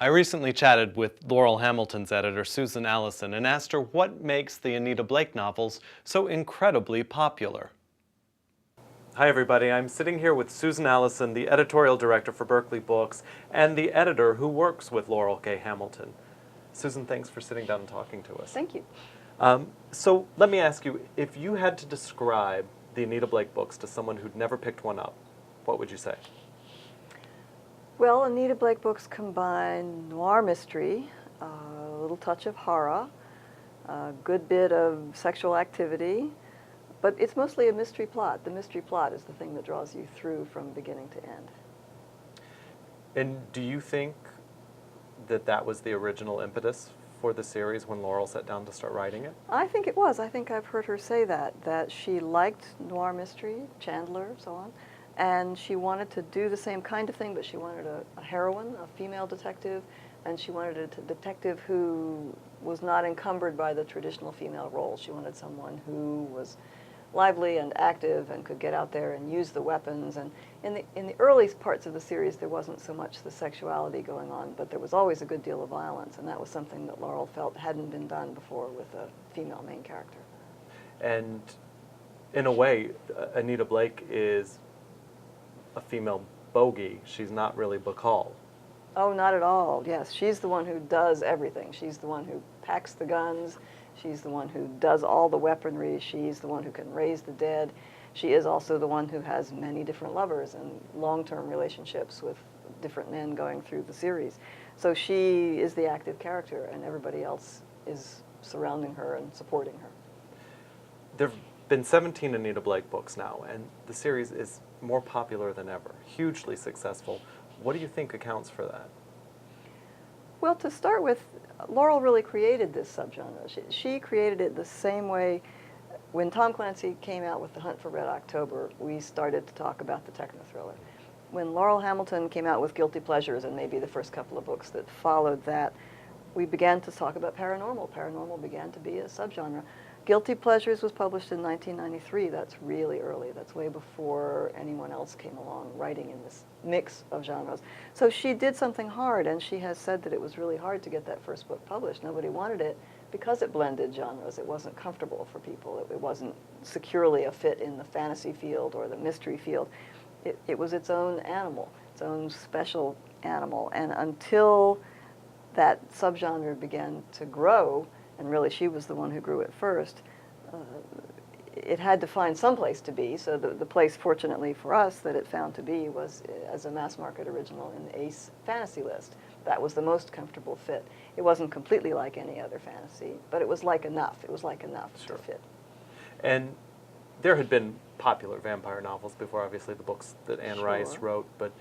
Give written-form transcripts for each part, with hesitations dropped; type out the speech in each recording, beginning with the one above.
I recently chatted with Laurell Hamilton's editor, Susan Allison, and asked her what makes the Anita Blake novels so incredibly popular. Hi everybody, I'm sitting here with Susan Allison, the editorial director for Berkeley Books, and the editor who works with Laurell K. Hamilton. Susan, thanks for sitting down and talking to us. Thank you. So let me ask you, if you had to describe the Anita Blake books to someone who'd never picked one up, what would you say? Well, Anita Blake books combine noir mystery, a little touch of horror, a good bit of sexual activity, but it's mostly a mystery plot. The mystery plot is the thing that draws you through from beginning to end. And do you think that that was the original impetus for the series when Laurell sat down to start writing it? I think it was. I think I've heard her say that she liked noir mystery, Chandler, so on, and she wanted to do the same kind of thing, but she wanted a heroine, a female detective, and she wanted a detective who was not encumbered by the traditional female role. She wanted someone who was lively and active and could get out there and use the weapons. And in the early parts of the series, there wasn't so much the sexuality going on, but there was always a good deal of violence, and that was something that Laurell felt hadn't been done before with a female main character. And in a way, Anita Blake is a female bogey. She's not really Bacall. Oh, not at all. Yes, she's the one who does everything. She's the one who packs the guns. She's the one who does all the weaponry. She's the one who can raise the dead. She is also the one who has many different lovers and long-term relationships with different men going through the series. So she is the active character, and everybody else is surrounding her and supporting her. There have been 17 Anita Blake books now, and the series is more popular than ever, hugely successful. What do you think accounts for that? Well, to start with, Laurell really created this subgenre. She created it the same way when Tom Clancy came out with The Hunt for Red October, we started to talk about the techno-thriller. When Laurell Hamilton came out with Guilty Pleasures, and maybe the first couple of books that followed that, we began to talk about paranormal. Paranormal began to be a subgenre. Guilty Pleasures was published in 1993. That's really early. That's way before anyone else came along writing in this mix of genres. So she did something hard, and she has said that it was really hard to get that first book published. Nobody wanted it because it blended genres. It wasn't comfortable for people. It wasn't securely a fit in the fantasy field or the mystery field. It was its own animal, its own special animal. And until that subgenre began to grow, and really she was the one who grew it first, it had to find some place to be. So the place, fortunately for us, that it found to be was as a mass market original in the ACE fantasy list. That was the most comfortable fit. It wasn't completely like any other fantasy, but it was like enough. It was like enough Sure. to fit. And there had been popular vampire novels before, obviously, the books that Anne Sure. Rice wrote, but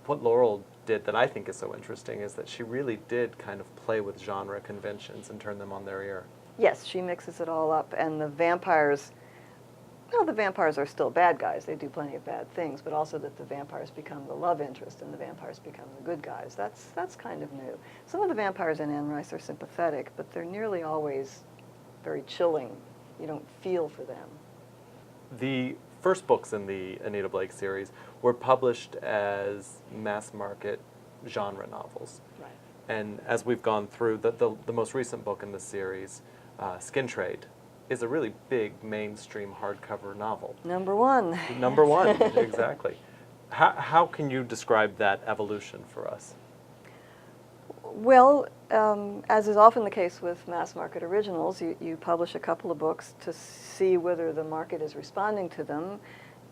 what Laurell did that I think is so interesting is that she really did kind of play with genre conventions and turn them on their ear. Yes, she mixes it all up, and the vampires, well, the vampires are still bad guys. They do plenty of bad things, but also that the vampires become the love interest and the vampires become the good guys. That's kind of new. Some of the vampires in Anne Rice are sympathetic, but they're nearly always very chilling. You don't feel for them. The first books in the Anita Blake series were published as mass market genre novels. Right. And as we've gone through, the most recent book in the series, Skin Trade, is a really big mainstream hardcover novel. Number one. Number one, exactly. How can you describe that evolution for us? Well, as is often the case with mass market originals, you publish a couple of books to see whether the market is responding to them.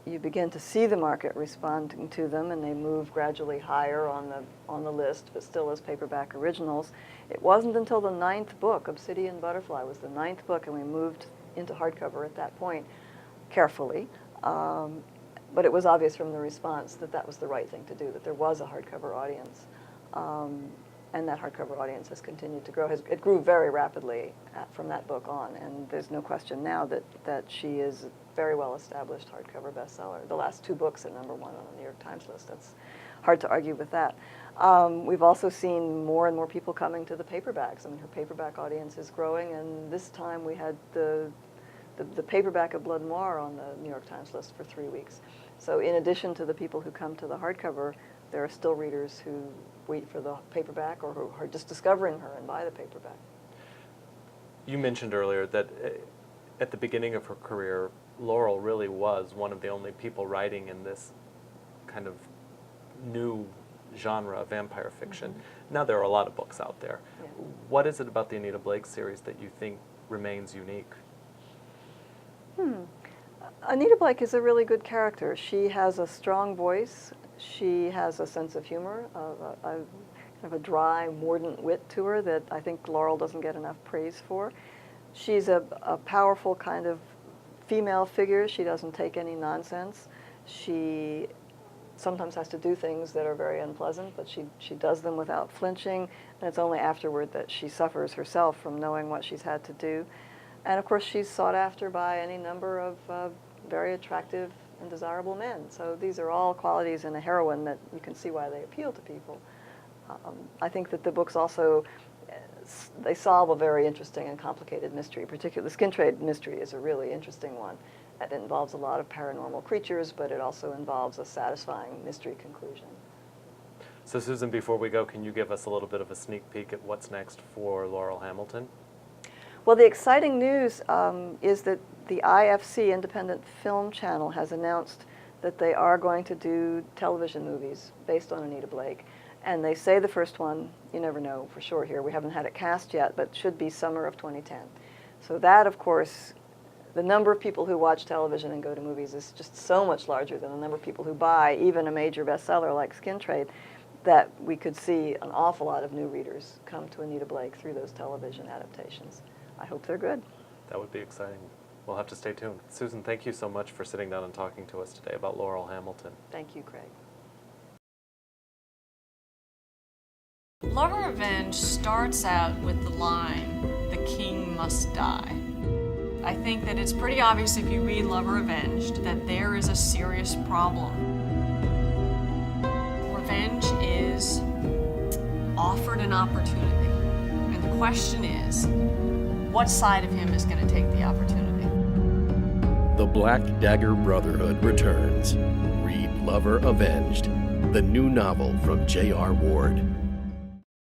You begin to see the market responding to them, and they move gradually higher on the list, but still as paperback originals. It wasn't until the 9th book, Obsidian Butterfly was the 9th book, and we moved into hardcover at that point, carefully. But it was obvious from the response that that was the right thing to do, that there was a hardcover audience. And that hardcover audience has continued to grow. It grew very rapidly from that book on, and there's no question now that she is a very well-established hardcover bestseller. The last 2 books are #1 on the New York Times list. That's hard to argue with that. We've also seen more and more people coming to the paperbacks. I mean, her paperback audience is growing, and this time we had the paperback of Blood Noir on the New York Times list for 3 weeks. So in addition to the people who come to the hardcover, there are still readers who wait for the paperback or who are just discovering her and buy the paperback. You mentioned earlier that at the beginning of her career, Laurell really was one of the only people writing in this kind of new genre of vampire fiction. Mm-hmm. Now there are a lot of books out there. Yeah. What is it about the Anita Blake series that you think remains unique? Anita Blake is a really good character. She has a strong voice. She has a sense of humor, kind of a dry, mordant wit to her that I think Laurell doesn't get enough praise for. She's a powerful kind of female figure. She doesn't take any nonsense. She sometimes has to do things that are very unpleasant, but she does them without flinching, and it's only afterward that she suffers herself from knowing what she's had to do. And of course, she's sought after by any number of very attractive and desirable men. So these are all qualities in a heroine that you can see why they appeal to people. I think that the books also, they solve a very interesting and complicated mystery. Particularly the skin trade mystery is a really interesting one. It involves a lot of paranormal creatures, but it also involves a satisfying mystery conclusion. So Susan, before we go, can you give us a little bit of a sneak peek at what's next for Laurell Hamilton? Well, the exciting news is that the IFC, Independent Film Channel, has announced that they are going to do television movies based on Anita Blake. And they say the first one, you never know for sure here, we haven't had it cast yet, but should be summer of 2010. So that, of course, the number of people who watch television and go to movies is just so much larger than the number of people who buy even a major bestseller like Skin Trade, that we could see an awful lot of new readers come to Anita Blake through those television adaptations. I hope they're good. That would be exciting. We'll have to stay tuned. Susan, thank you so much for sitting down and talking to us today about Laurell Hamilton. Thank you, Craig. Love or Revenge starts out with the line, "The king must die." I think that it's pretty obvious if you read Love or Revenged that there is a serious problem. Revenge is offered an opportunity, and the question is, what side of him is going to take the opportunity? The Black Dagger Brotherhood returns. Read Lover Avenged, the new novel from J.R. Ward.